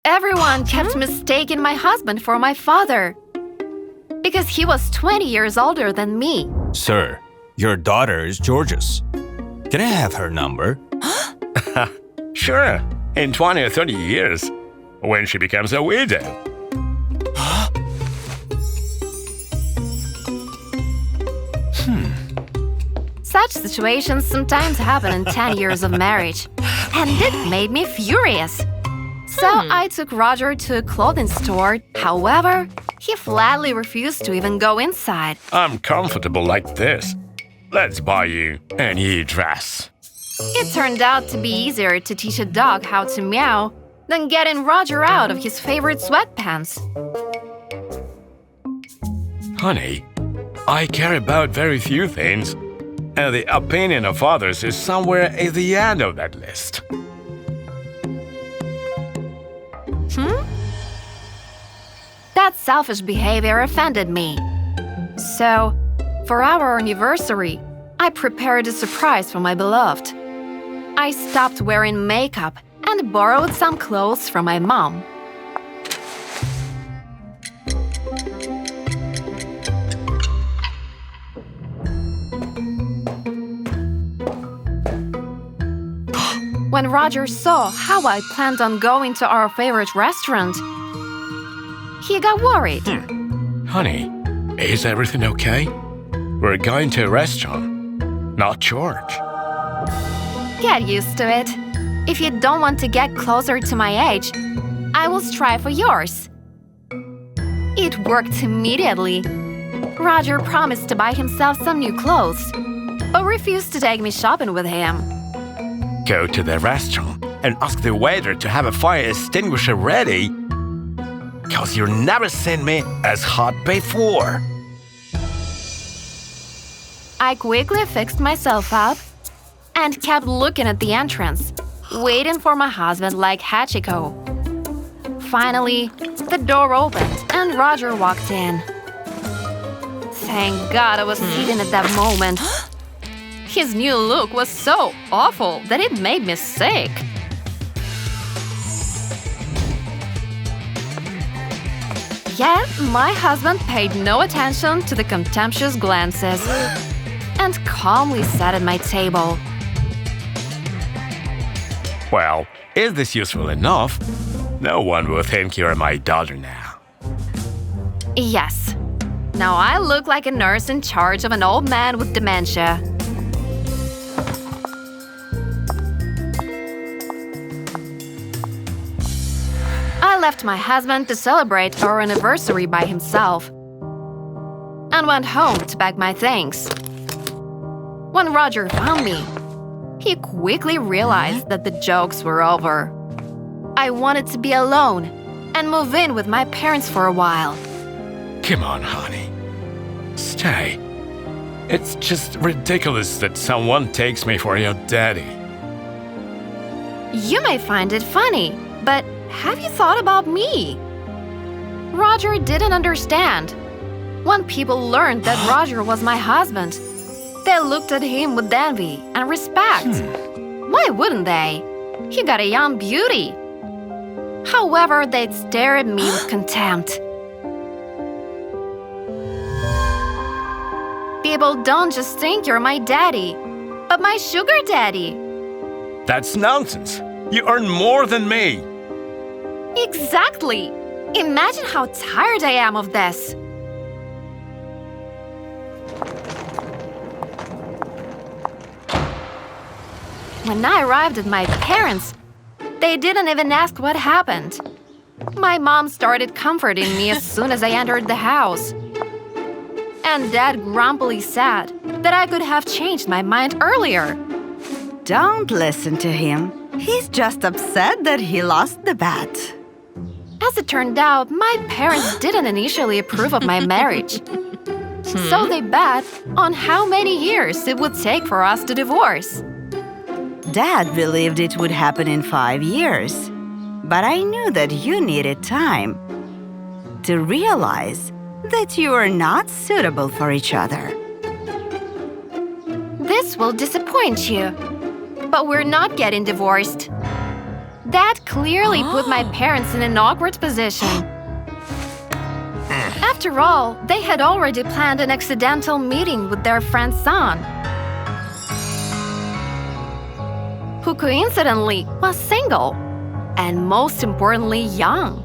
Everyone kept mistaking my husband for my father because he was 20 years older than me. Sir, your daughter is George's. Can I have her number? Sure, in 20 or 30 years, when she becomes a widow. Such situations sometimes happen in 10 years of marriage, and it made me furious. So I took Roger to a clothing store. However, he flatly refused to even go inside. I'm comfortable like this. Let's buy you a new dress. It turned out to be easier to teach a dog how to meow than getting Roger out of his favorite sweatpants. Honey, I care about very few things, and the opinion of others is somewhere at the end of that list. That selfish behavior offended me. So, for our anniversary, I prepared a surprise for my beloved. I stopped wearing makeup and borrowed some clothes from my mom. When Roger saw how I planned on going to our favorite restaurant, he got worried. Honey, is everything okay? We're going to a restaurant, not church. Get used to it. If you don't want to get closer to my age, I will strive for yours. It worked immediately. Roger promised to buy himself some new clothes, but refused to take me shopping with him. Go to the restaurant and ask the waiter to have a fire extinguisher ready, because you've never seen me as hot before. I quickly fixed myself up and kept looking at the entrance, waiting for my husband like Hachiko. Finally, the door opened and Roger walked in. Thank God I was sitting at that moment. His new look was so awful that it made me sick. Yet, my husband paid no attention to the contemptuous glances and calmly sat at my table. Well, is this useful enough? No one will think you're my daughter now. Yes. Now I look like a nurse in charge of an old man with dementia. I left my husband to celebrate our anniversary by himself and went home to pack my things. When Roger found me, he quickly realized that the jokes were over. I wanted to be alone and move in with my parents for a while. Come on, honey. Stay. It's just ridiculous that someone takes me for your daddy. You may find it funny, but have you thought about me? Roger didn't understand. When people learned that Roger was my husband, they looked at him with envy and respect. Why wouldn't they? He got a young beauty. However, they'd stare at me with contempt. People don't just think you're my daddy, but my sugar daddy. That's nonsense. You earn more than me. Exactly. Imagine how tired I am of this. When I arrived at my parents', they didn't even ask what happened. My mom started comforting me as soon as I entered the house. And Dad grumpily said that I could have changed my mind earlier. Don't listen to him. He's just upset that he lost the bet. As it turned out, my parents didn't initially approve of my marriage. So they bet on how many years it would take for us to divorce. Dad believed it would happen in 5 years. But I knew that you needed time to realize that you are not suitable for each other. This will disappoint you, but we're not getting divorced. Dad clearly put my parents in an awkward position. After all, they had already planned an accidental meeting with their friend's son, who coincidentally was single and, most importantly, young.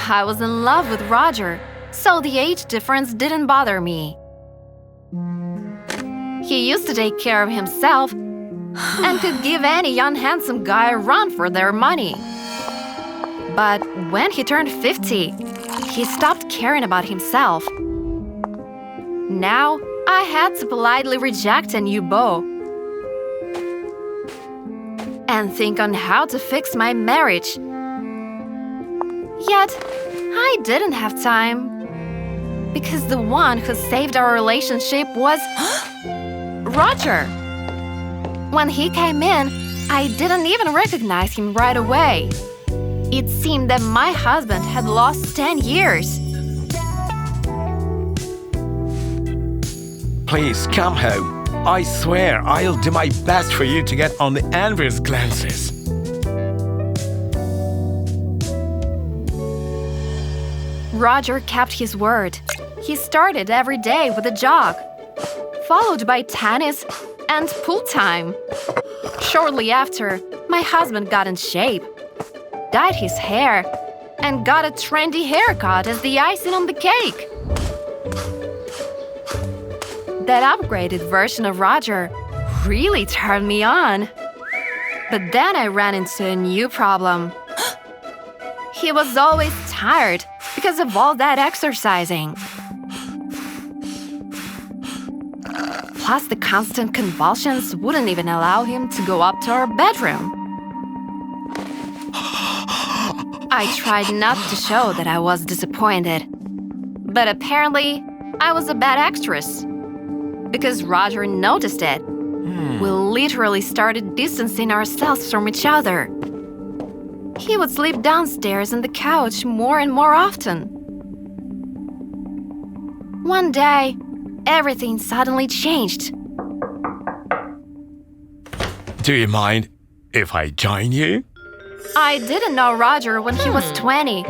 I was in love with Roger, so the age difference didn't bother me. He used to take care of himself, and could give any unhandsome guy a run for their money. But when he turned 50, he stopped caring about himself. Now, I had to politely reject a new beau and think on how to fix my marriage. Yet, I didn't have time, because the one who saved our relationship was Roger. When he came in, I didn't even recognize him right away. It seemed that my husband had lost 10 years. Please come home. I swear I'll do my best for you to get on the envious glances. Roger kept his word. He started every day with a jog, followed by tennis and pool time. Shortly after, my husband got in shape, dyed his hair, and got a trendy haircut as the icing on the cake. That upgraded version of Roger really turned me on. But then I ran into a new problem. He was always tired because of all that exercising. Plus, the constant convulsions wouldn't even allow him to go up to our bedroom. I tried not to show that I was disappointed. But apparently, I was a bad actress. Because Roger noticed it. We literally started distancing ourselves from each other. He would sleep downstairs on the couch more and more often. One day, everything suddenly changed. Do you mind if I join you? I didn't know Roger when he was 20,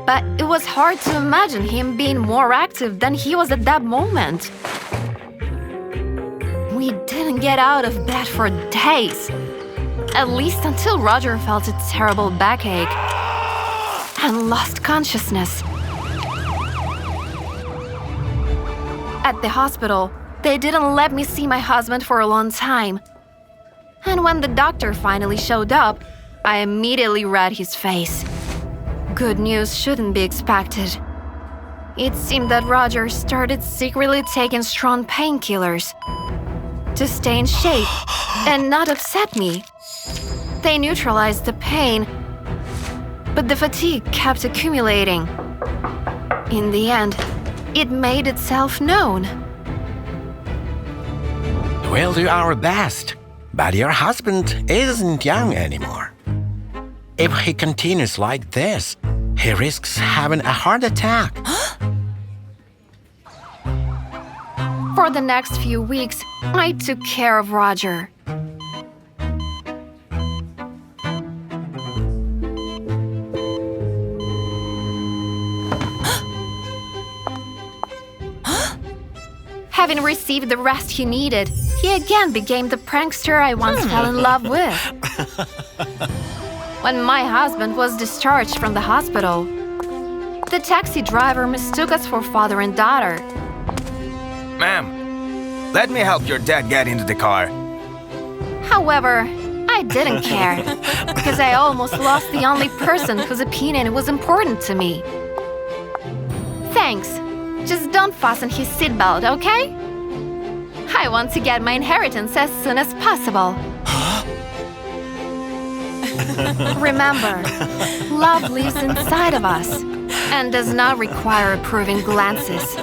but it was hard to imagine him being more active than he was at that moment. We didn't get out of bed for days, at least until Roger felt a terrible backache and lost consciousness. At the hospital, they didn't let me see my husband for a long time. And when the doctor finally showed up, I immediately read his face. Good news shouldn't be expected. It seemed that Roger started secretly taking strong painkillers to stay in shape and not upset me. They neutralized the pain, but the fatigue kept accumulating. In the end, it made itself known. We'll do our best, but your husband isn't young anymore. If he continues like this, he risks having a heart attack. For the next few weeks, I took care of Roger. Having received the rest he needed, he again became the prankster I once fell in love with. When my husband was discharged from the hospital, the taxi driver mistook us for father and daughter. Ma'am, let me help your dad get into the car. However, I didn't care, because I almost lost the only person whose opinion was important to me. Thanks. Just don't fasten his seatbelt, okay? I want to get my inheritance as soon as possible. Remember, love lives inside of us and does not require approving glances.